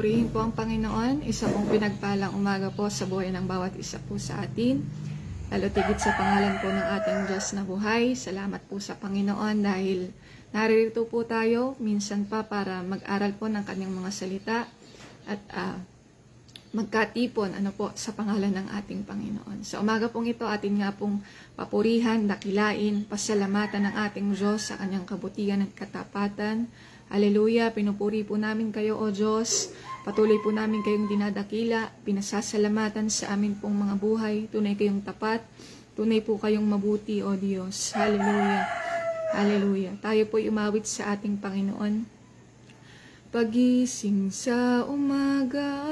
Purihin po ang Panginoon. Isa pong pinagpalang umaga po sa buhay ng bawat isa po sa atin. Lalo tigit sa pangalan po ng ating Diyos na buhay. Salamat po sa Panginoon dahil naririto po tayo minsan pa para mag-aral po ng kanyang mga salita at magkatipon sa pangalan ng ating Panginoon. Sa umaga pong ito, atin nga pong papurihan, dakilain, pasalamatan ng ating Diyos sa kanyang kabutihan at katapatan. Hallelujah! Pinupuri po namin kayo, O Diyos. Patuloy po namin kayong dinadakila, pinasasalamatan sa amin pong mga buhay. Tunay kayong tapat, tunay po kayong mabuti, O Diyos. Hallelujah! Hallelujah! Tayo po'y umawit sa ating Panginoon. Pagising sa umaga,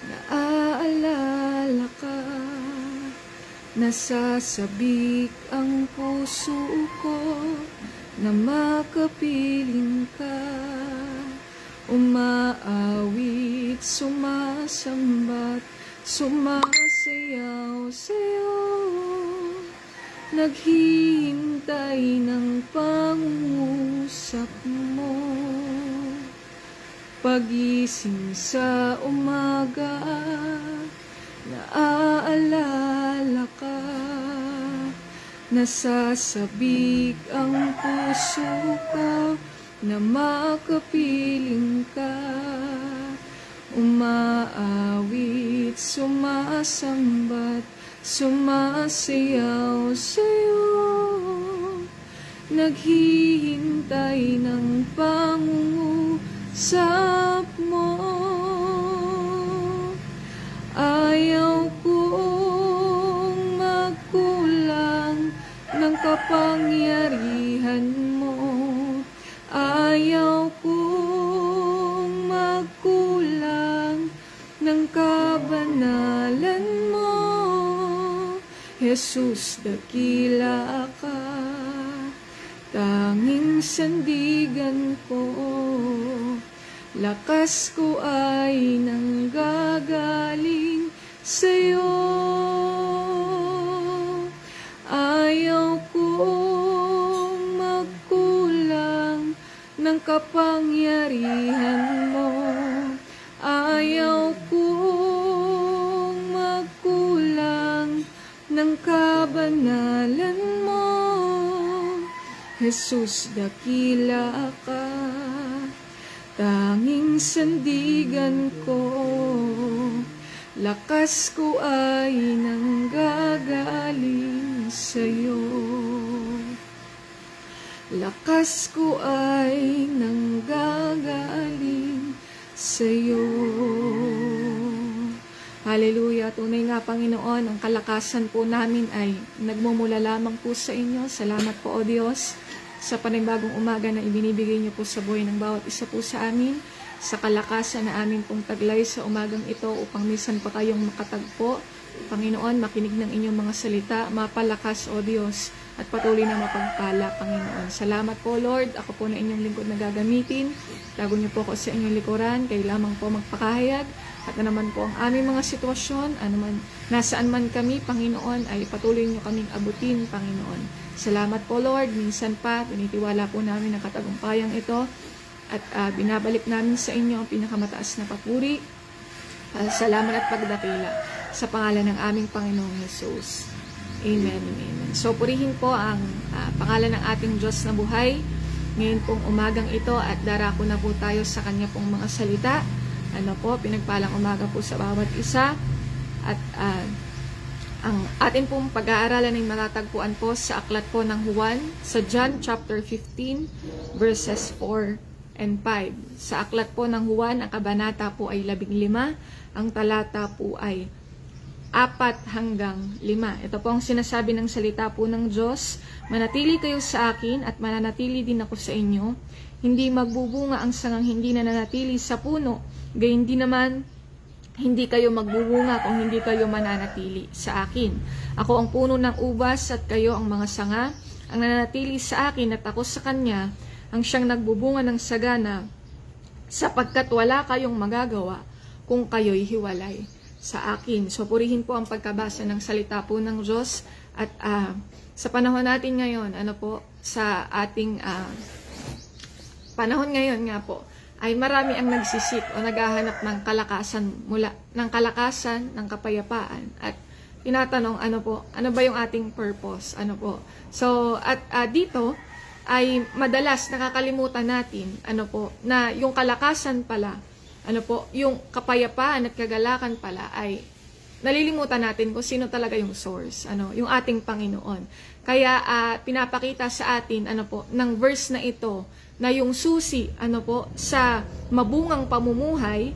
naaalala ka, nasasabik ang puso ko, na makapiling ka, umaawit, sumasambat, sumasayaw sa'yo, naghihintay ng pangungusap mo. Pagising sa umaga, naaalala ka, nasasabik ang puso ko, na makapiling ka, umaawit, sumasambat, sumasayaw sa'yo, naghihintay ng pangungusap mo. Ayaw kong magkulang ng kapangyarihan mo, ayaw kong magkulang ng kabanalan mo. Jesus, dakila ka, tanging sandigan ko, lakas ko ay nanggagaling sa'yo. Ayaw kong magkulang ng kapangyarihan mo, ayaw kong magkulang ng kabanalan mo. Jesus, dakila ka, tanging sandigan ko, lakas ko ay nanggagaling sa'yo. Lakas ko ay nanggagaling sa'yo. Hallelujah! Tunay nga, Panginoon, ang kalakasan po namin ay nagmumula lamang po sa inyo. Salamat po, O Diyos, sa panibagong umaga na ibinibigay niyo po sa buhay ng bawat isa po sa amin, sa kalakasan na amin pong taglay sa umagang ito upang minsan pa kayong makatagpo. Panginoon, makinig ng inyong mga salita, mapalakas, O Diyos, at patuloy na mapagpala, Panginoon. Salamat po, Lord. Ako po na inyong lingkod na gagamitin. Tago niyo po ako sa inyong likuran. Kayo lamang po magpakahayag. At naman po ang aming mga sitwasyon, nasaan man kami, Panginoon, ay patuloy niyo kaming abutin, Panginoon. Salamat po, Lord. Minsan pa, tinitiwala po namin ang katagumpayang ito at binabalik namin sa inyo ang pinakamataas na papuri. Salamat at pagdakila sa pangalan ng aming Panginoong Jesus. Amen and amen. So, purihin po ang pangalan ng ating Diyos na buhay ngayon pong umagang ito at darako na po tayo sa kanya pong mga salita. Pinagpalang umaga po sa bawat isa at ang atin pong pag-aaralan ay matatagpuan po sa aklat po ng Juan sa John chapter 15 verses 4 and 5. Sa aklat po ng Juan, ang kabanata po ay 15, ang talata po ay 4 hanggang 5. Ito po ang sinasabi ng salita po ng Diyos, manatili kayo sa akin at mananatili din ako sa inyo. Hindi magbubunga ang sangang hindi nananatili sa puno, gayon din naman hindi kayo magbubunga kung hindi kayo mananatili sa akin. Ako ang puno ng ubas at kayo ang mga sanga. Ang nananatili sa akin at ako sa kanya, ang siyang nagbubunga ng sagana, sapagkat wala kayong magagawa kung kayo'y hiwalay sa akin. So purihin po ang pagkabasa ng salita po ng Diyos. At sa panahon natin ngayon, sa ating panahon ngayon nga po, ay marami ang nagsisik o naghahanap ng kalakasan, ng kapayapaan. At tinatanong, ano ba yung ating purpose? So, at dito ay madalas nakakalimutan natin, na yung kalakasan pala, yung kapayapaan at kagalakan pala ay nalilimutan natin kung sino talaga yung source, yung ating Panginoon. Kaya pinapakita sa atin, ng verse na ito, na yung susi, sa mabungang pamumuhay,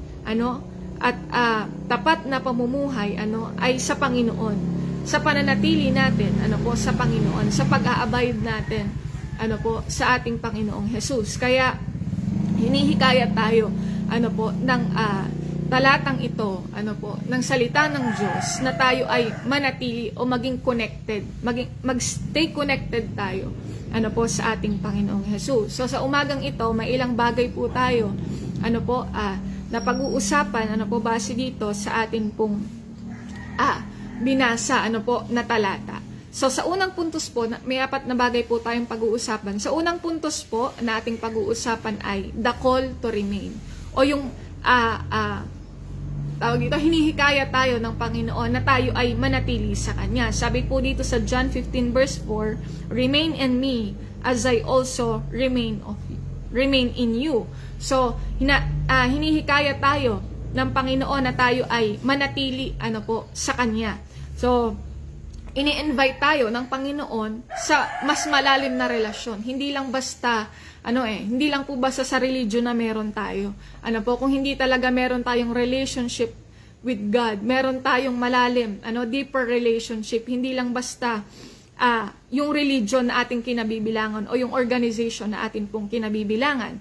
at tapat na pamumuhay, ay sa Panginoon. Sa pananatili natin, sa Panginoon, sa pag-a-abide natin, sa ating Panginoong Jesus. Kaya, hinihikayat tayo, ng talatang ito, ng salita ng Diyos, na tayo ay manatili o maging connected, mag-stay connected tayo, sa ating Panginoong Jesus. So, sa umagang ito, may ilang bagay po tayo, na pag-uusapan, base dito sa atin pong, binasa, na talata. So, sa unang puntos po, may 4 na bagay po tayong pag-uusapan. Sa unang puntos po, na ating pag-uusapan ay the call to remain. O yung, tawag dito, hinihikaya tayo ng Panginoon na tayo ay manatili sa Kanya. Sabi po dito sa John 15 verse 4, remain in me as I also remain in you. So, hinihikaya tayo ng Panginoon na tayo ay manatili sa Kanya. So, ini-invite tayo ng Panginoon sa mas malalim na relasyon. Hindi lang basta hindi lang po basta sa religion na meron tayo. Kung hindi talaga meron tayong relationship with God, meron tayong malalim, deeper relationship, hindi lang basta yung religion na ating kinabibilangan o yung organization na ating pong kinabibilangan.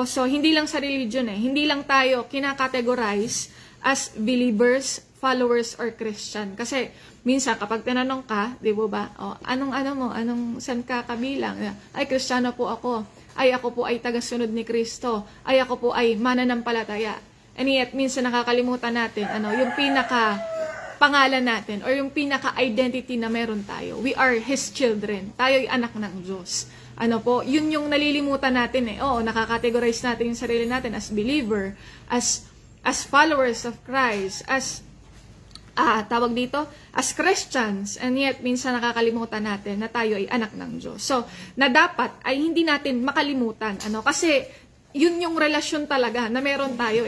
So hindi lang sa religion hindi lang tayo kinakategorize as believers, followers, or Christian. Kasi minsan kapag tinanong ka, di ba, saan ka kabilang? Ay, Kristiyano po ako. Ay, ako po ay tagasunod ni Kristo. Ay, ako po ay mananampalataya. And yet, minsan nakakalimutan natin, yung pinaka-pangalan natin or yung pinaka-identity na meron tayo. We are His children. Tayo ay anak ng Diyos. Yun yung nalilimutan natin Oo, nakakategorize natin yung sarili natin as believer, as followers of Christ, as as Christians, and yet minsan nakakalimutan natin na tayo ay anak ng Diyos. So, na dapat ay hindi natin makalimutan, kasi yun yung relasyon talaga na meron tayo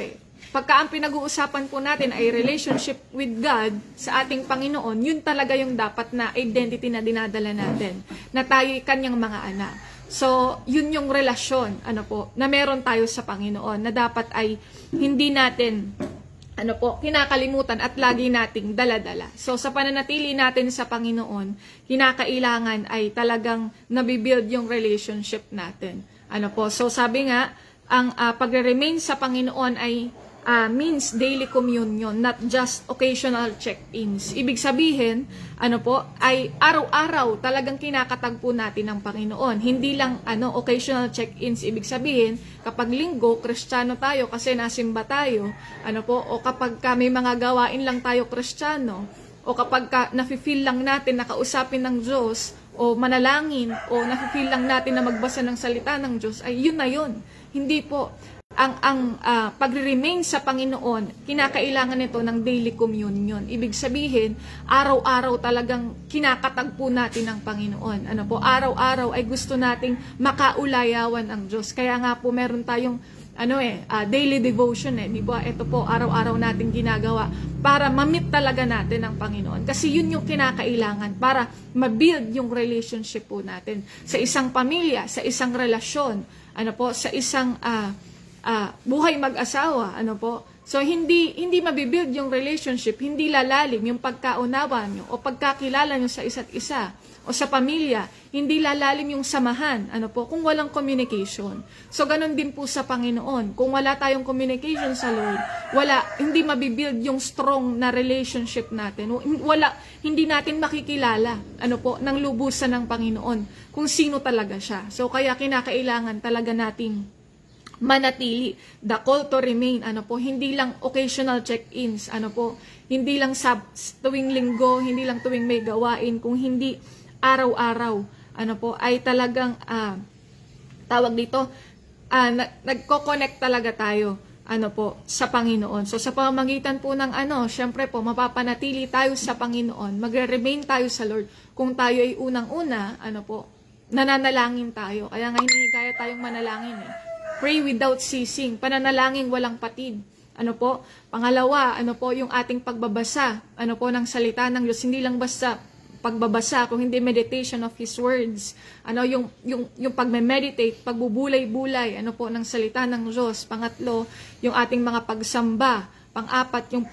Pagka ang pinag-uusapan po natin ay relationship with God sa ating Panginoon, yun talaga yung dapat na identity na dinadala natin, na tayo ay kanyang mga anak. So, yun yung relasyon, na meron tayo sa Panginoon, na dapat ay hindi natin kinakalimutan at lagi nating dala-dala. So, sa pananatili natin sa Panginoon, kinakailangan ay talagang nabibuild yung relationship natin. So, sabi nga, ang pagre-remain sa Panginoon ay means daily communion, not just occasional check-ins. Ibig sabihin, ay araw-araw talagang kinakatagpo natin ng Panginoon. Hindi lang occasional check-ins. Ibig sabihin, kapag linggo, Kristiyano tayo kasi nasimba tayo, o kapag may mga gawain lang tayo Kristiyano, o kapag nafe-feel lang natin na kausapin ng Diyos, o manalangin, o nafe-feel lang natin na magbasa ng salita ng Diyos, ay yun na yun. Hindi po. Ang pagre-remain sa Panginoon, kinakailangan nito ng daily communion. Ibig sabihin, araw-araw talagang kinakatagpo natin ng Panginoon. Araw-araw ay gusto nating makaulayawan ang Diyos. Kaya nga po meron tayong daily devotion di ba? Ito po araw-araw nating ginagawa para ma-meet talaga natin ang Panginoon. Kasi yun yung kinakailangan para ma-build yung relationship po natin sa isang pamilya, sa isang relasyon, sa isang buhay mag-asawa, So, hindi mabibuild yung relationship, hindi lalalim yung pagkaunawa nyo o pagkakilala nyo sa isa't isa o sa pamilya, hindi lalalim yung samahan, kung walang communication. So, ganun din po sa Panginoon. Kung wala tayong communication sa Lord, hindi mabibuild yung strong na relationship natin. Hindi natin makikilala, ng lubusan ng Panginoon, kung sino talaga siya. So, kaya kinakailangan talaga nating manatili, the call to remain, hindi lang occasional check-ins, hindi lang tuwing linggo, hindi lang tuwing may gawain, kung hindi araw-araw, ay talagang, tawag dito, nagko-connect talaga tayo sa Panginoon. So sa pamamagitan po ng syempre po mapapanatili tayo sa Panginoon, magre-remain tayo sa Lord kung tayo ay unang-una, nananalangin tayo. Kaya nga hinihikaya tayong manalangin Pray without ceasing, pananalangin walang patid. Pangalawa, yung ating pagbabasa, ng salita ng Diyos, hindi lang basta pagbabasa, kung hindi meditation of His words. Yung pagme-meditate, pagbubulay-bulay, ng salita ng Diyos. Pangatlo, yung ating mga pagsamba. Pang-apat, yung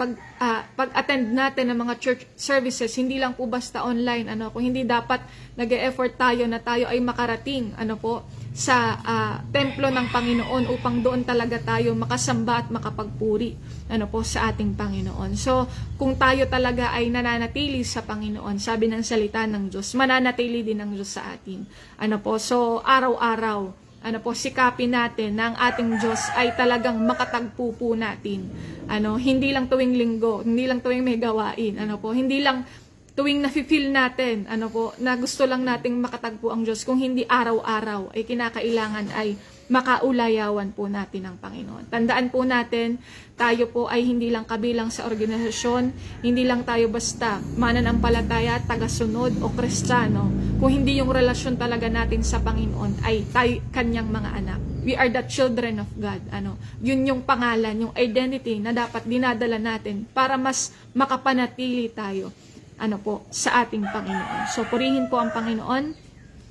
pag-attend natin ng mga church services, hindi lang po basta online, kung hindi dapat nag-e-effort tayo na tayo ay makarating, sa templo ng Panginoon upang doon talaga tayo makasamba at makapagpuri sa ating Panginoon. So, kung tayo talaga ay nananatili sa Panginoon, sabi ng salita ng Diyos, mananatili din ng Diyos sa atin. So, araw-araw, sikapin natin na ang ating Diyos ay talagang makatagpo po natin. Hindi lang tuwing linggo, hindi lang tuwing may gawain, hindi lang tuwing nafe-feel natin, na gusto lang nating makatagpo ang Diyos, kung hindi araw-araw ay kinakailangan ay makaulayawan po natin ang Panginoon. Tandaan po natin, tayo po ay hindi lang kabilang sa organisasyon, hindi lang tayo basta mananampalataya, tagasunod o Kristiyano, kung hindi yung relasyon talaga natin sa Panginoon ay tayo kanyang mga anak. We are the children of God. Yun yung pangalan, yung identity na dapat dinadala natin para mas makapanatili tayo sa ating Panginoon. So, purihin po ang Panginoon.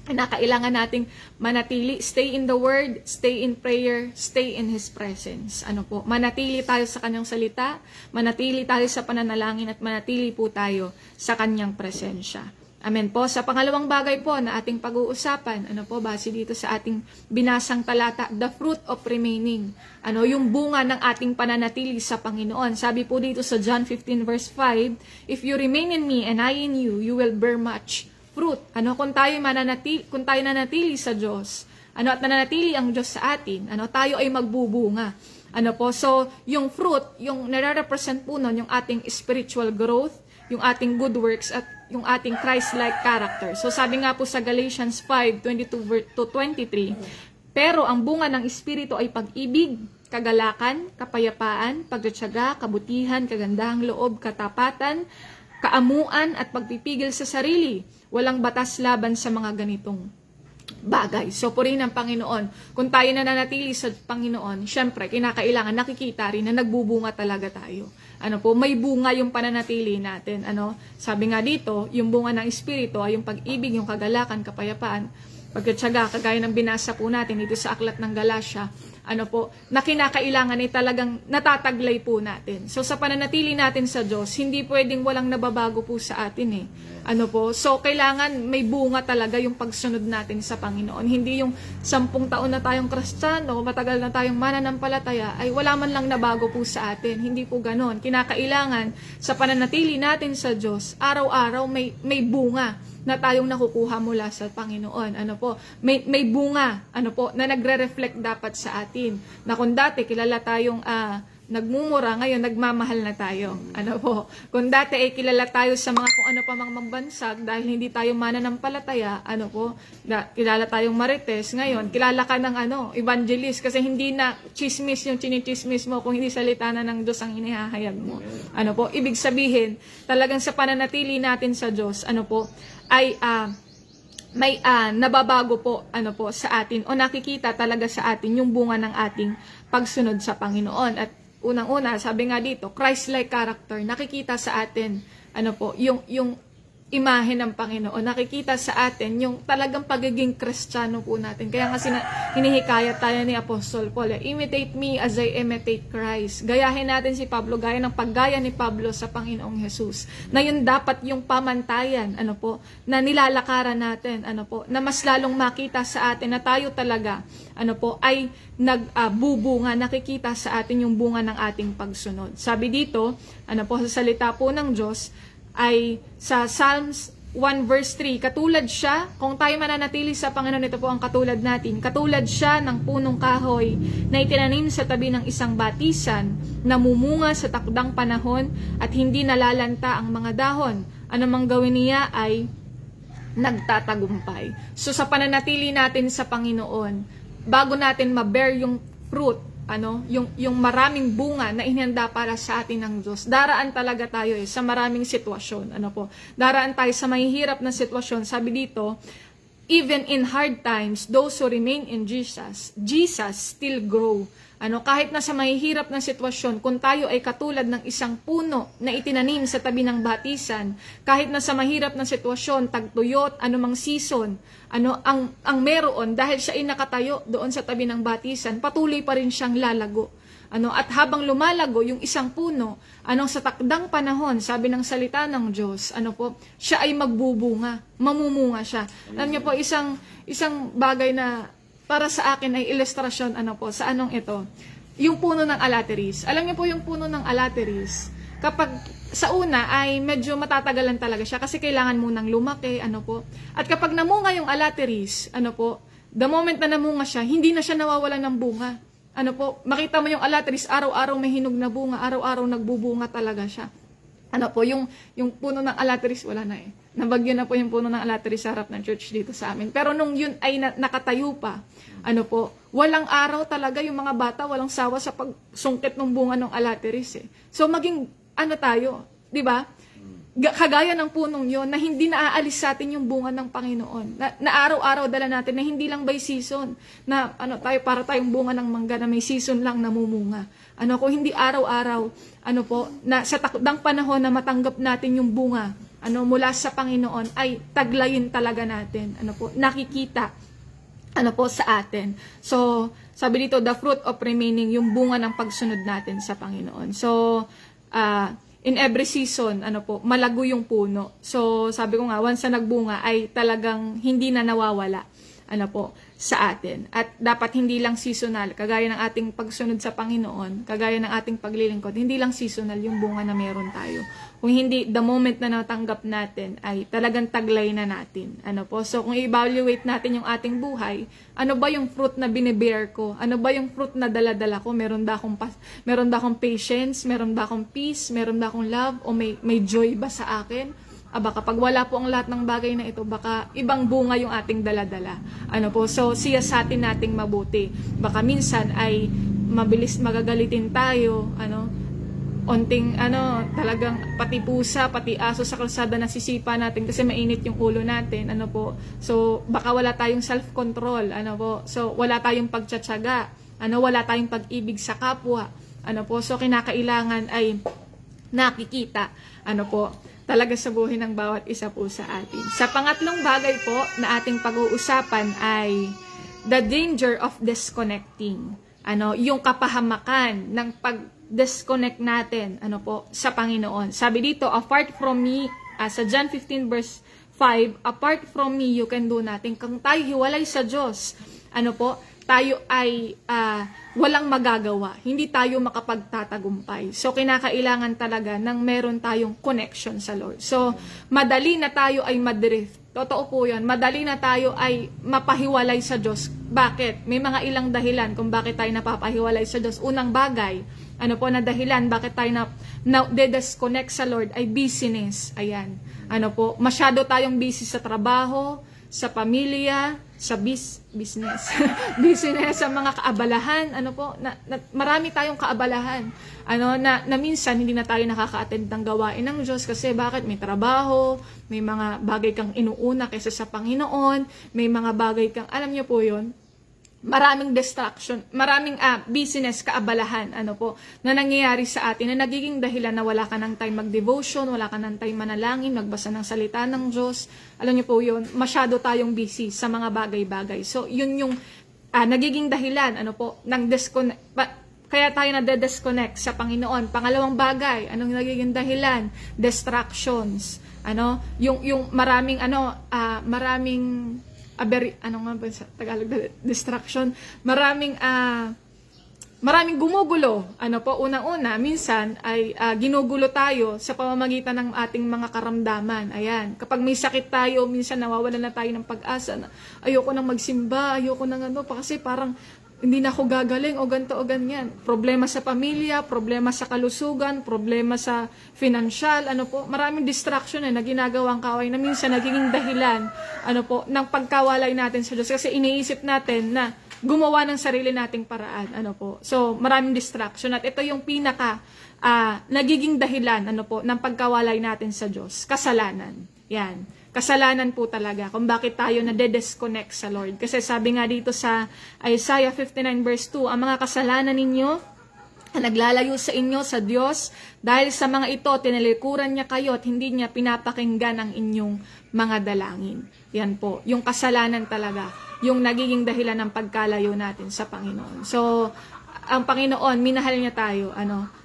Kailangan nating manatili, stay in the Word, stay in prayer, stay in His presence. Manatili tayo sa Kanyang salita, manatili tayo sa pananalangin, at manatili po tayo sa Kanyang presensya. Amen po. Sa pangalawang bagay po na ating pag-uusapan, base dito sa ating binasang talata, the fruit of remaining. Yung bunga ng ating pananatili sa Panginoon. Sabi po dito sa John 15 verse 5, if you remain in me and I in you, you will bear much fruit. Kung tayo nanatili sa Diyos, at nananatili ang Diyos sa atin, tayo ay magbubunga. So, yung fruit, yung nare-represent po nun, yung ating spiritual growth, yung ating good works, at yung ating Christ-like character. So sabi nga po sa Galatians 5:22-23, pero ang bunga ng Espiritu ay pag-ibig, kagalakan, kapayapaan, pagtitiyaga, kabutihan, kagandahang loob, katapatan, kaamuan, at pagpipigil sa sarili. Walang batas laban sa mga ganitong bagay. So, purihin ang Panginoon. Kung tayo nananatili sa Panginoon, syempre, kinakailangan, nakikita rin na nagbubunga talaga tayo. May bunga yung pananatili natin. Sabi nga dito, yung bunga ng Espiritu ay yung pag-ibig, yung kagalakan, kapayapaan, pagtitiyaga, kagaya ng binasa po natin dito sa aklat ng Galatia, na kinakailangan ay talagang natataglay po natin. So, sa pananatili natin sa Diyos, hindi pwedeng walang nababago po sa atin So, kailangan may bunga talaga yung pagsunod natin sa Panginoon. Hindi yung 10 taon na tayong Kristiyano, matagal na tayong mananampalataya, ay wala man lang nabago po sa atin. Hindi po ganon. Kinakailangan sa pananatili natin sa Diyos, araw-araw may bunga na tayong nakukuha mula sa Panginoon. May bunga, na nagre-reflect dapat sa atin. Na kung dati kilala tayong nagmumura, ngayon nagmamahal na tayo. Kung dati ay kilala tayo sa mga kung ano pa mang mambansag dahil hindi tayo mananampalataya, kilala tayong marites, ngayon kilala ka ng evangelist kasi hindi na chismis yung chinichismis mo kung hindi salita na ng Diyos ang inihahayag mo. Ibig sabihin, talagang sa pananatili natin sa Diyos, ay may nababago po sa atin o nakikita talaga sa atin yung bunga ng ating pagsunod sa Panginoon. At unang-una, sabi nga dito, Christ-like character, nakikita sa atin yung imahe ng Panginoon. Nakikita sa atin yung talagang pagiging Kristiyano po natin. Kaya nga hinihikayat tayo ni Apostol Paul, imitate me as I imitate Christ. Gayahin natin si Pablo, gaya ng paggaya ni Pablo sa Panginoong Jesus. Na yun dapat yung pamantayan, na nilalakaran natin, na mas lalong makita sa atin na tayo talaga, ay nagbubunga, nakikita sa atin yung bunga ng ating pagsunod. Sabi dito, sa salita po ng Diyos, ay sa Psalms 1 verse 3, katulad siya, kung tayo mananatili sa Panginoon, ito po ang katulad natin, katulad siya ng punong kahoy na itinanim sa tabi ng isang batisan, namumunga sa takdang panahon at hindi nalalanta ang mga dahon. Anumang gawin niya ay nagtatagumpay. So sa pananatili natin sa Panginoon, bago natin ma-bear yung fruit, yung maraming bunga na inihanda para sa atin ng Diyos, daraan talaga tayo sa maraming sitwasyon. Daraan tayo sa mahihirap na sitwasyon. Sabi dito, even in hard times, those who remain in Jesus still grow. Kahit na sa mahihirap na sitwasyon, kung tayo ay katulad ng isang puno na itinanim sa tabi ng batisan, kahit na sa mahirap na sitwasyon, tagtuyot, anumang season, ang meron, dahil siya ay nakatayo doon sa tabi ng batisan, patuloy pa rin siyang lalago. At habang lumalago yung isang puno, sa takdang panahon, sabi ng salita ng Diyos, siya ay magbubunga, mamumunga siya. Alam niyo po, isang bagay na para sa akin ay ilustrasyon, sa anong ito? Yung puno ng alateris. Alam niyo po yung puno ng alateris, kapag sa una ay medyo matatagalan talaga siya kasi kailangan munang lumaki, At kapag namunga yung alateris, the moment na namunga siya, hindi na siya nawawalan ng bunga. Makita mo yung alateris, araw-araw may hinog na bunga, araw-araw nagbubunga talaga siya. Yung puno ng alateris, wala na Nabagyo na po yung puno ng alateris sa harap ng church dito sa amin. Pero nung yun ay nakatayo pa, walang araw talaga yung mga bata, walang sawa sa pagsungkit ng bunga ng alateris So maging, tayo, di ba? Kagaya ng punong yon na hindi naaalis sa atin yung bunga ng Panginoon. Na araw-araw dala natin, na hindi lang by season, na tayo para tayong bunga ng mangga na may season lang namumunga. Kung hindi araw-araw, na sa takdang panahon na matanggap natin yung bunga, mula sa Panginoon, ay taglayin talaga natin, nakikita, sa atin. So, sabi dito, the fruit of remaining, yung bunga ng pagsunod natin sa Panginoon. So, in every season, malago yung puno. So, sabi ko nga, once na nagbunga, ay talagang hindi na nawawala, sa atin. At dapat hindi lang seasonal, kagaya ng ating pagsunod sa Panginoon, kagaya ng ating paglilingkod, hindi lang seasonal yung bunga na meron tayo. Kung hindi, the moment na natanggap natin, ay talagang taglay na natin. So, kung i-evaluate natin yung ating buhay, ano ba yung fruit na binibear ko? Ano ba yung fruit na dala-dala ko? Meron ba akong patience? Meron ba akong peace? Meron ba akong love? O may joy ba sa akin? Kapag wala po ang lahat ng bagay na ito, baka ibang bunga yung ating dala-dala. So siyasatin nating mabuti. Baka minsan ay mabilis magagalitin tayo, onting talagang pati pusa, pati aso sa kalsada nasisipa natin kasi mainit yung ulo natin, So baka wala tayong self-control, So wala tayong pagtsatsaga, wala tayong pag-ibig sa kapwa, So kinakailangan ay nakikita, talaga sa buhay ng bawat isa po sa atin. Sa pangatlong bagay po na ating pag-uusapan ay the danger of disconnecting. Yung kapahamakan ng pag-disconnect natin, sa Panginoon. Sabi dito, apart from me, sa John 15 verse 5, apart from me, you can do nothing. Kung tayo hiwalay sa Diyos, tayo ay walang magagawa. Hindi tayo makapagtatagumpay. So, kinakailangan talaga ng meron tayong connection sa Lord. So, madali na tayo ay madrift. Totoo po yun. Madali na tayo ay mapahiwalay sa Diyos. Bakit? May mga ilang dahilan kung bakit tayo napapahiwalay sa Diyos. Unang bagay, na dahilan bakit tayo na-disconnect sa Lord ay busyness. Ayan. Masyado tayong busy sa trabaho, sa pamilya, sa business, business, sa mga kaabalahan, marami tayong kaabalahan, na minsan hindi na tayo nakaka-attend ng gawain ng Diyos kasi bakit? May trabaho, may mga bagay kang inuuna kaysa sa Panginoon, may mga bagay kang, alam niyo po yun, maraming distraction, maraming business, kaabalahan, na nangyayari sa atin, na nagiging dahilan na wala ka ng time mag-devotion, wala ka ng time manalangin, magbasa ng salita ng Diyos. Alam niyo po yun, masyado tayong busy sa mga bagay-bagay. So, yun yung nagiging dahilan, ng disconnect, kaya tayo na-disconnect sa Panginoon. Pangalawang bagay, anong nagiging dahilan? Distractions. Yung maraming, maraming sa Tagalog, distraction, maraming gumugulo. Unang-una, minsan ay ginugulo tayo sa pamamagitan ng ating mga karamdaman. Ayan, kapag may sakit tayo, minsan nawawalan na tayo ng pag-asa na ayoko nang magsimba, ayoko nang kasi parang hindi na ako gagaling o ganito o ganyan. Problema sa pamilya, problema sa kalusugan, problema sa financial, maraming distraction na ginagawang kaway na minsan nagiging dahilan, ng pagkawalay natin sa Diyos. Kasi iniisip natin na gumawa ng sarili nating paraan. Ano po? So, maraming distraction. At ito yung pinaka nagiging dahilan ng pagkawalay natin sa Diyos. Kasalanan. Yan. Kasalanan po talaga kung bakit tayo nade-disconnect sa Lord. Kasi sabi nga dito sa Isaiah 59 verse 2, ang mga kasalanan ninyo naglalayo sa inyo sa Diyos, dahil sa mga ito, tinalikuran niya kayo at hindi niya pinapakinggan ang inyong mga dalangin. Yan po, yung kasalanan talaga, yung nagiging dahilan ng pagkalayo natin sa Panginoon. So, ang Panginoon, minahal niya tayo,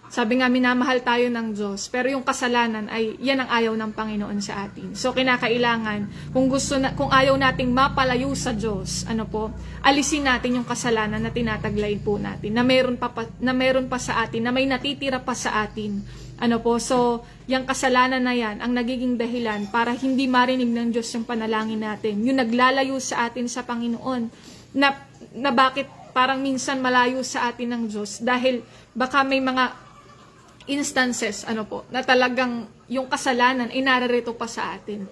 sabi nga, minamahal tayo ng Diyos, pero yung kasalanan ay yan ang ayaw ng Panginoon sa atin. So, kinakailangan, kung ayaw nating mapalayo sa Diyos, alisin natin yung kasalanan na tinataglay po natin, na meron pa sa atin, na may natitira pa sa atin. So, yung kasalanan na yan, ang nagiging dahilan para hindi marinig ng Diyos yung panalangin natin. Yung naglalayo sa atin sa Panginoon, na bakit parang minsan malayo sa atin ng Diyos, dahil baka may mga instances, na talagang yung kasalanan ay nararito pa sa atin.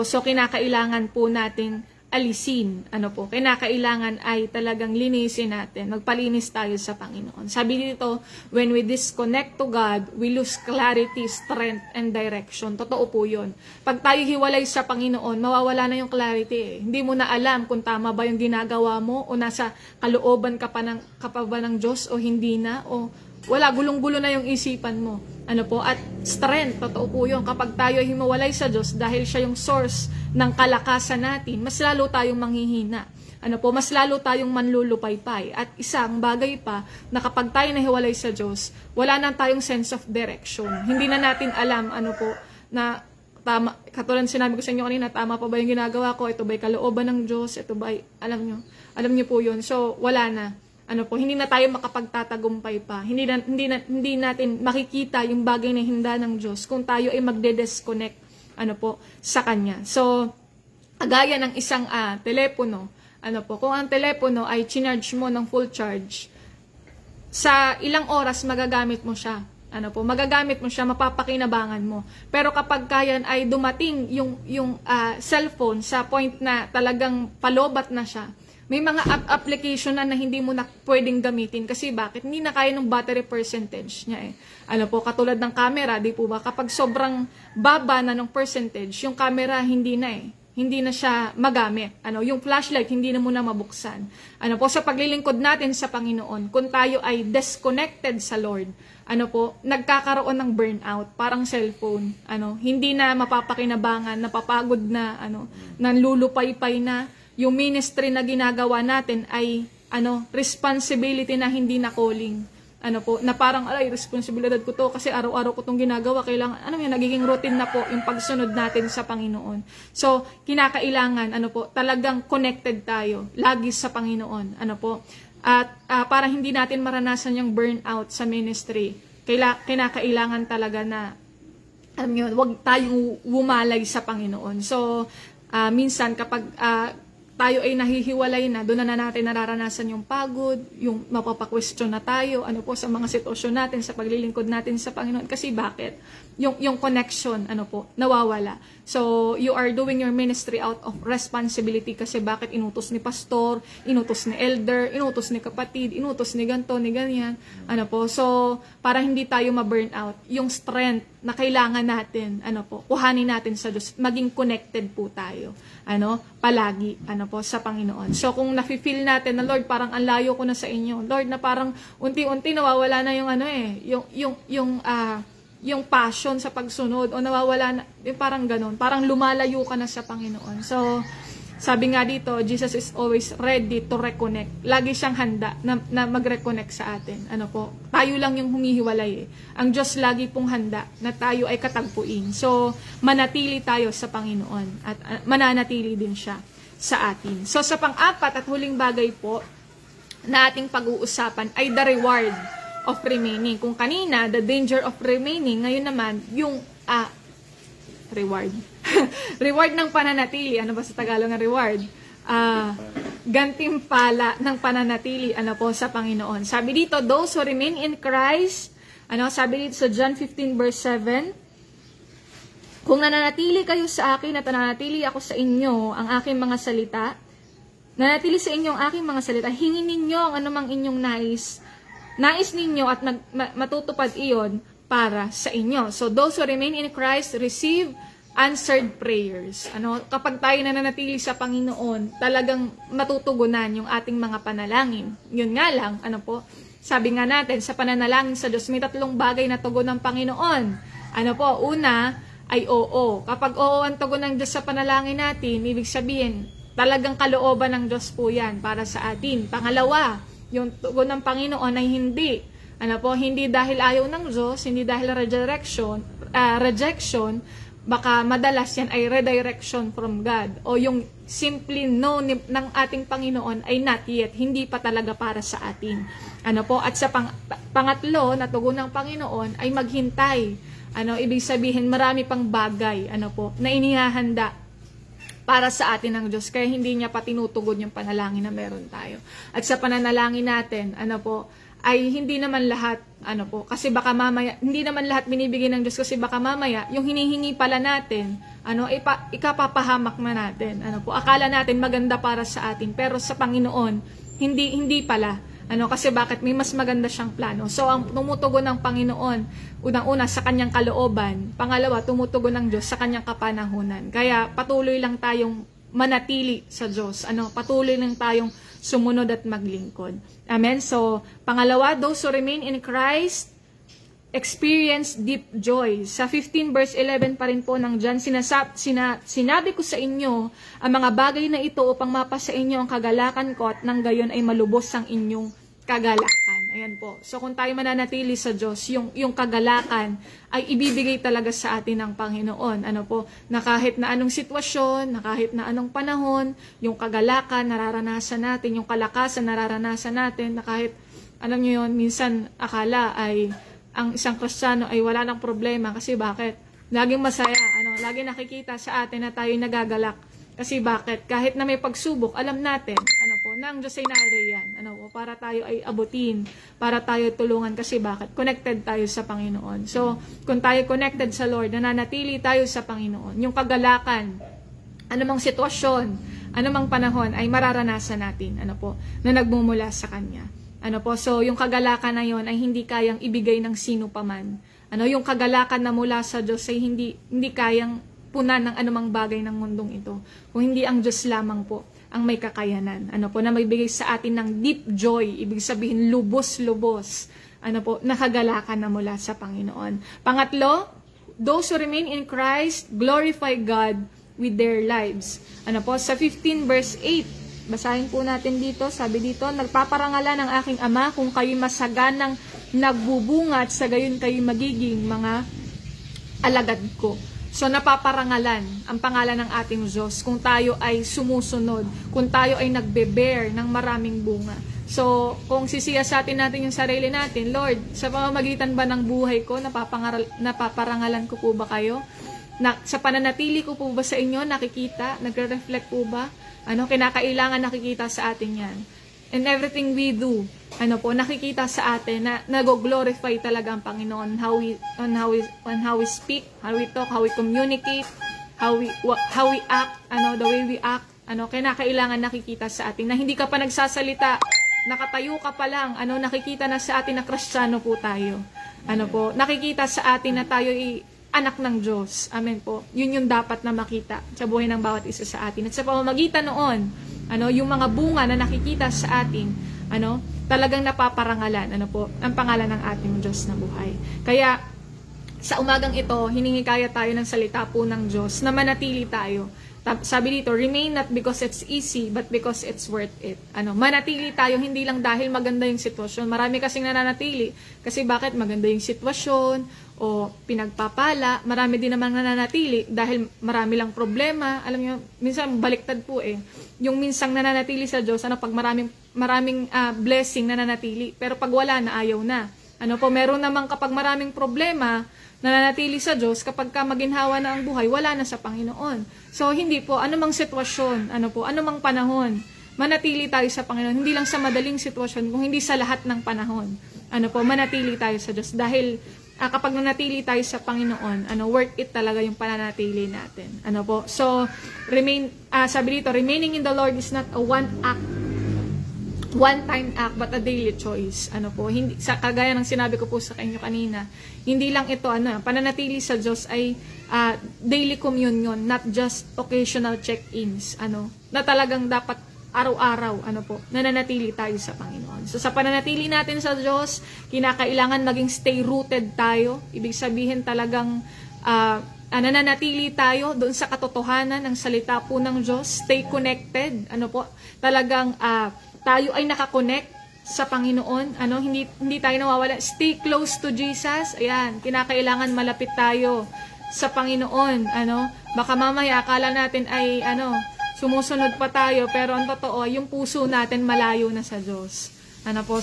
So kinakailangan po natin alisin, kinakailangan ay talagang linisin natin, magpalinis tayo sa Panginoon. Sabi dito, when we disconnect to God, we lose clarity, strength, and direction. Totoo po yun. Pag tayo hiwalay sa Panginoon, mawawala na yung clarity. Hindi mo na alam kung tama ba yung ginagawa mo, o nasa kalooban ka pa ba ng Diyos, o hindi na, o wala, gulong-gulo na yung isipan mo. At strength, totoo po yun. Kapag tayo ay himawalay sa Diyos, dahil siya yung source ng kalakasan natin, mas lalo tayong manghihina. Mas lalo tayong manlulupaypay. At isang bagay pa, na kapag tayo nahiwalay sa Diyos, wala na tayong sense of direction. Hindi na natin alam, na tama, katulad sinabi ko sa inyo kanina, tama pa ba yung ginagawa ko? Ito ba'y kalooban ng Diyos? Ito ba'y, alam nyo po yun. So, wala na. Hindi na tayo makapagtatagumpay pa. Hindi natin makikita yung bagay na hinda ng Diyos kung tayo ay magde-disconnect sa Kanya. So, kagaya ng isang telepono, kung ang telepono ay chinarge mo ng full charge, sa ilang oras magagamit mo siya. Magagamit mo siya, mapapakinabangan mo. Pero kapag kayan ay dumating yung cellphone sa point na talagang palobat na siya, may mga application na hindi mo na pwedeng gamitin. Kasi bakit? Hindi na kaya ng battery percentage niya katulad ng camera, di po ba? Kapag sobrang baba na ng percentage, yung camera hindi na siya magamit. Yung flashlight, hindi na muna mabuksan. Sa paglilingkod natin sa Panginoon, kung tayo ay disconnected sa Lord, nagkakaroon ng burnout, parang cellphone. Hindi na mapapakinabangan, napapagod na, nanlulupaypay na. Yung ministry na ginagawa natin ay responsibility na hindi na calling. Na parang responsibilidad ko to kasi araw-araw ko tong ginagawa, kailangan nagiging routine na po yung pagsunod natin sa Panginoon. So, kinakailangan talagang connected tayo lagi sa Panginoon. At para hindi natin maranasan yung burnout sa ministry, kinakailangan talaga na wag tayong wumalay sa Panginoon. So, minsan kapag tayo ay nahihiwalay na, doon na natin nararanasan yung pagod, yung mapapa-question na tayo, sa mga sitwasyon natin, sa paglilingkod natin sa Panginoon. Kasi bakit? Yung connection, nawawala. So, you are doing your ministry out of responsibility kasi bakit inutos ni pastor, inutos ni elder, inutos ni kapatid, inutos ni ganto, ni ganyan. So, para hindi tayo ma-burn out, yung strength na kailangan natin, kuhanin natin sa Diyos, maging connected po tayo, palagi, sa Panginoon. So, kung nafe-feel natin na, Lord, parang ang layo ko na sa inyo, Lord, na parang unti-unti nawawala na yung yung passion sa pagsunod, o nawawala na, parang ganun, parang lumalayo ka na sa Panginoon. So, sabi nga dito, Jesus is always ready to reconnect. Lagi siyang handa na mag-reconnect sa atin. Tayo lang yung humihiwalay Ang Diyos lagi pong handa na tayo ay katagpuin. So, manatili tayo sa Panginoon at mananatili din siya sa atin. So, sa pang-apat at huling bagay po na ating pag-uusapan ay the reward of remaining. Kung kanina, the danger of remaining, ngayon naman, yung reward. Reward ng pananatili. Ano ba sa Tagalog ng reward? Gantimpala ng pananatili sa Panginoon. Sabi dito, those who remain in Christ, sabi dito sa John 15 verse 7, kung nananatili kayo sa akin at nananatili ako sa inyo, ang aking mga salita nanatili sa inyo ang aking mga salita, hingin ninyo ang anumang inyong nais ninyo at matutupad iyon para sa inyo. So those who remain in Christ receive answered prayers. Kapag tayo nananatili sa Panginoon, talagang matutugunan yung ating mga panalangin. Yun nga lang, sabi nga natin, sa pananalangin sa Diyos, may 3 bagay na tugon ng Panginoon. Una ay oo. Kapag oo ang tugon ng Diyos sa panalangin natin, ibig sabihin, talagang kalooban ng Diyos po yan para sa atin. Pangalawa, yung tugon ng Panginoon ay hindi. Hindi dahil ayaw ng Diyos, hindi dahil rejection, baka madalas yan ay redirection from God. O yung simply no ng ating Panginoon ay not yet, hindi pa talaga para sa atin. At sa pangatlo na tugon ng Panginoon ay maghintay. Ibig sabihin marami pang bagay na inihahanda para sa atin ng Diyos. Kaya hindi niya pa tinutugon yung panalangin na meron tayo. At sa pananalangin natin, ay hindi naman lahat, kasi baka mamaya, hindi naman lahat binibigay ng Diyos kasi baka mamaya, yung hinihingi pala natin, ikapapahamak na natin. Akala natin maganda para sa atin, pero sa Panginoon, hindi pala. Kasi bakit? May mas maganda siyang plano. So, ang tumutugon ng Panginoon, unang-una sa kanyang kalooban, pangalawa, tumutugon ng Diyos sa kanyang kapanahunan. Kaya, patuloy lang tayong manatili sa Diyos. Patuloy lang tayong sumunod at maglingkod. Amen? So, pangalawa, those who remain in Christ experience deep joy. Sa 15 verse 11 pa rin po ng John, sinabi ko sa inyo ang mga bagay na ito upang mapasa inyo ang kagalakan ko at nang gayon ay malubos ang inyong kagalakan. Ayan po. So, kung tayo mananatili sa Diyos, yung kagalakan ay ibibigay talaga sa atin ng Panginoon. Na kahit na anong sitwasyon, na kahit na anong panahon, yung kagalakan nararanasan natin, yung kalakasan nararanasan natin, na kahit, alam nyo yun, minsan akala ay ang isang Kristiyano ay wala ng problema. Kasi bakit? Laging masaya. Laging nakikita sa atin na tayo nagagalak. Kasi bakit? Kahit na may pagsubok, alam natin, na ang Diyos ay nariyan. Para tayo ay abutin, para tayo tulungan. Kasi bakit? Connected tayo sa Panginoon. So, kung tayo connected sa Lord, nananatili tayo sa Panginoon. Yung kagalakan, anumang sitwasyon, anumang panahon, ay mararanasan natin, na nagmumula sa Kanya. So, yung kagalakan na yon ay hindi kayang ibigay ng sino paman. Yung kagalakan na mula sa Diyos ay hindi kayang punan ng anumang bagay ng mundong ito. Kung hindi ang Diyos lamang po ang may kakayanan. Na magbigay sa atin ng deep joy, ibig sabihin lubos-lubos. Nakagalakan na mula sa Panginoon. Pangatlo, those who remain in Christ glorify God with their lives. Sa 15 verse 8, basahin po natin dito, sabi dito, nagpaparangalan ng aking Ama kung kayo masaganang nagbubunga at sa gayon kayo magiging mga alagad ko. So, napaparangalan ang pangalan ng ating Diyos kung tayo ay sumusunod, kung tayo ay nagbe-bear ng maraming bunga. So, kung sisiyasatin natin yung sarili natin, Lord, sa pamamagitan ba ng buhay ko, napaparangalan ko po ba kayo? Sa pananatili ko po ba sa inyo, nakikita, nagre-reflect po ba? Kinakailangan nakikita sa atin yan. And everything we do, nakikita sa atin na nag-glorify talaga ang Panginoon on how we speak, how we talk, how we communicate, how we act, the way we act, kinakailangan nakikita sa atin na hindi ka pa nagsasalita, nakatayo ka pa lang, nakikita na sa atin na Kristiyano po tayo. Nakikita sa atin na tayo ay anak ng Diyos. Amen po. Yun yung dapat na makita sa buhay ng bawat isa sa atin. At sa pamamagitan noon, yung mga bunga na nakikita sa atin, talagang napaparangalan, ang pangalan ng ating Diyos na buhay. Kaya, sa umagang ito, hinihikayat tayo ng salita po ng Diyos na manatili tayo. Sabi dito, remain not because it's easy, but because it's worth it. Manatili tayo, hindi lang dahil maganda yung sitwasyon. Marami kasing nananatili. Kasi bakit? Maganda yung sitwasyon, o pinagpapala. Marami din naman nananatili dahil marami lang problema. Alam niyo, minsan baliktad po eh. Yung minsang nananatili sa Diyos, pag maraming blessing nananatili. Pero pag wala na, ayaw na. Meron naman kapag maraming problema, nananatili sa Diyos, kapag maginhawa na ang buhay, wala na sa Panginoon. So, hindi po, anumang sitwasyon, anumang panahon, manatili tayo sa Panginoon. Hindi lang sa madaling sitwasyon, kung hindi sa lahat ng panahon. Manatili tayo sa Diyos. Dahil, kapag nanatili tayo sa Panginoon, worth it talaga yung pananatili natin. So, sabi dito, remaining in the Lord is not a one-time act, but a daily choice. Hindi, kagaya ng sinabi ko po sa inyo kanina, hindi lang ito, pananatili sa Diyos ay daily communion, not just occasional check-ins, na talagang dapat araw-araw, nananatili tayo sa Panginoon. So, sa pananatili natin sa Diyos, kinakailangan maging stay rooted tayo. Ibig sabihin talagang nananatili tayo doon sa katotohanan ng salita po ng Diyos. Stay connected. Talagang tayo ay nakakonect sa Panginoon. Hindi tayo nawawala. Stay close to Jesus. Ayan, kinakailangan malapit tayo sa Panginoon. Baka mamaya akala natin ay sumusunod pa tayo, pero ang totoo, yung puso natin malayo na sa Diyos.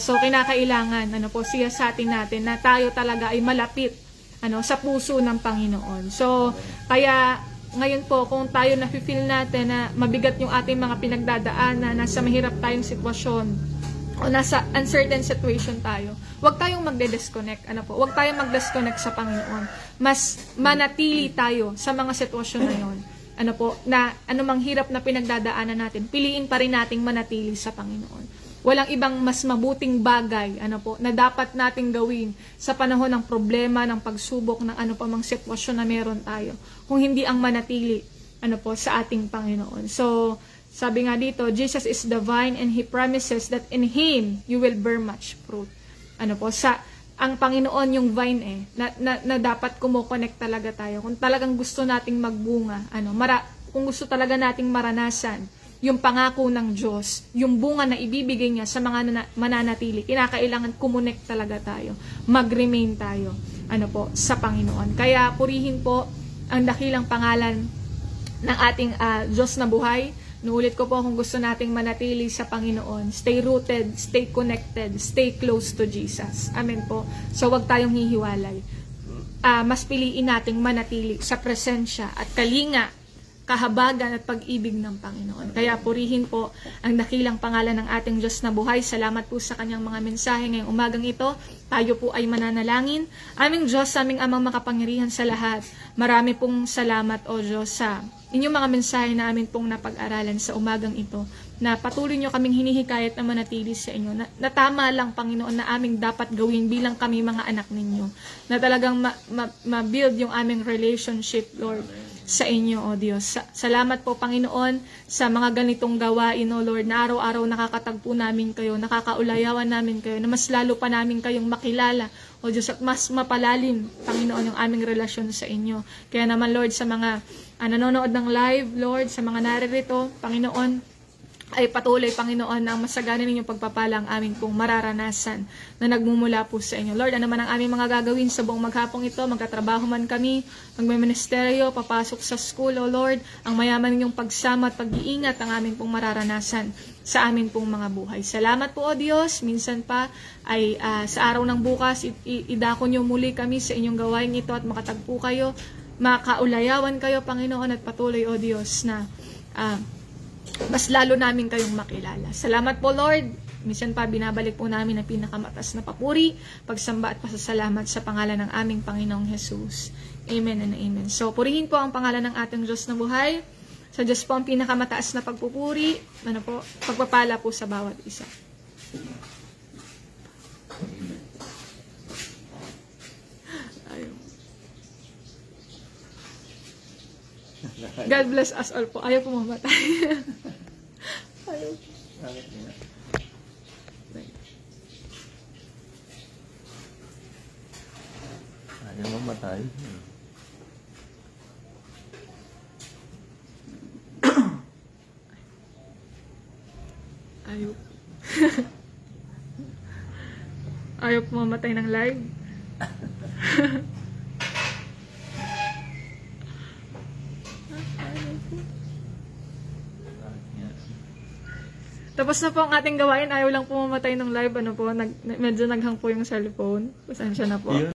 So, kinakailangan, siyasatin natin na tayo talaga ay malapit, sa puso ng Panginoon. So, kaya, ngayon po, kung tayo na-feel natin na mabigat yung ating mga pinagdadaanan, nasa mahirap tayong sitwasyon, o nasa uncertain situation tayo, huwag tayong magde-disconnect. Huwag tayong mag-disconnect sa Panginoon. Mas manatili tayo sa mga sitwasyon na yun. Na anumang hirap na pinagdadaanan natin, piliin pa rin nating manatili sa Panginoon. Walang ibang mas mabuting bagay, na dapat nating gawin sa panahon ng problema, ng pagsubok, ng pa mang sitwasyon na meron tayo, kung hindi ang manatili, sa ating Panginoon. So, sabi nga dito, Jesus is the vine and He promises that in Him, you will bear much fruit. Ang Panginoon yung vine na dapat kumo-connect talaga tayo. Kung talagang gusto nating magbunga, kung gusto talaga nating maranasan yung pangako ng Diyos, yung bunga na ibibigay niya sa mga mananatili, kinakailangan kumonect talaga tayo, mag-remain tayo, sa Panginoon. Kaya purihin po ang dakilang pangalan ng ating Diyos na buhay. Nuulit ko po, kung gusto nating manatili sa Panginoon, stay rooted, stay connected, stay close to Jesus. Amen po. So, wag tayong hihiwalay. Mas piliin nating manatili sa presensya at kalinga, kahabagan at pag-ibig ng Panginoon. Kaya purihin po ang dakilang pangalan ng ating Diyos na buhay. Salamat po sa kanyang mga mensahe ngayong umagang ito. Tayo po ay mananalangin. Aming Diyos, aming Amang makapangyarihan sa lahat. Marami pong salamat, O Diyos, sa inyong mga mensahe na amin pong napag-aralan sa umagang ito, na patuloy nyo kaming hinihikayat na manatili sa inyo, na tama lang, Panginoon, na aming dapat gawin bilang kami mga anak ninyo, na talagang ma-build yung aming relationship, Lord, sa inyo, O Diyos. Salamat po, Panginoon, sa mga ganitong gawain, O Lord, na araw-araw nakakatagpo namin kayo, nakakaulayawan namin kayo, na mas lalo pa namin kayong makilala, O Diyos, at mas mapalalim, Panginoon, yung aming relasyon sa inyo. Kaya naman, Lord, sa mga nanonood ng live, Lord, sa mga naririto, Panginoon, ay patuloy, Panginoon, na masaganin ninyong pagpapala ang aming pong mararanasan na nagmumula po sa inyo. Lord, ano man ang aming mga gagawin sa buong maghapong ito, magkatrabaho man kami, magme-ministeryo, papasok sa school, O Lord, ang mayaman ninyong pagsama at pag-iingat ang aming pong mararanasan sa aming pong mga buhay. Salamat po, O Diyos. Minsan pa ay sa araw ng bukas, idako niyo muli kami sa inyong gawain ito at makatagpo kayo, makaulayawan kayo, Panginoon, at patuloy, O Diyos, na mas lalo namin kayong makilala. Salamat po, Lord. Minsan pa, binabalik po namin ang pinakamatas na papuri, pagsamba at pasasalamat sa pangalan ng aming Panginoong Jesus. Amen and amen. So, purihin po ang pangalan ng ating Diyos na buhay. Sa Diyos po ang pinakamataas na pagpupuri, pagpapala po sa bawat isa. God bless us all po. Ayaw po mamatay. Ayaw. Ayaw mamatay. Ayaw. Ayaw po mamatay ng live. Tapos na po ang ating gawain. Ayaw lang po mamatay ng live. Medyo naghang po yung cellphone. Pasensya na po.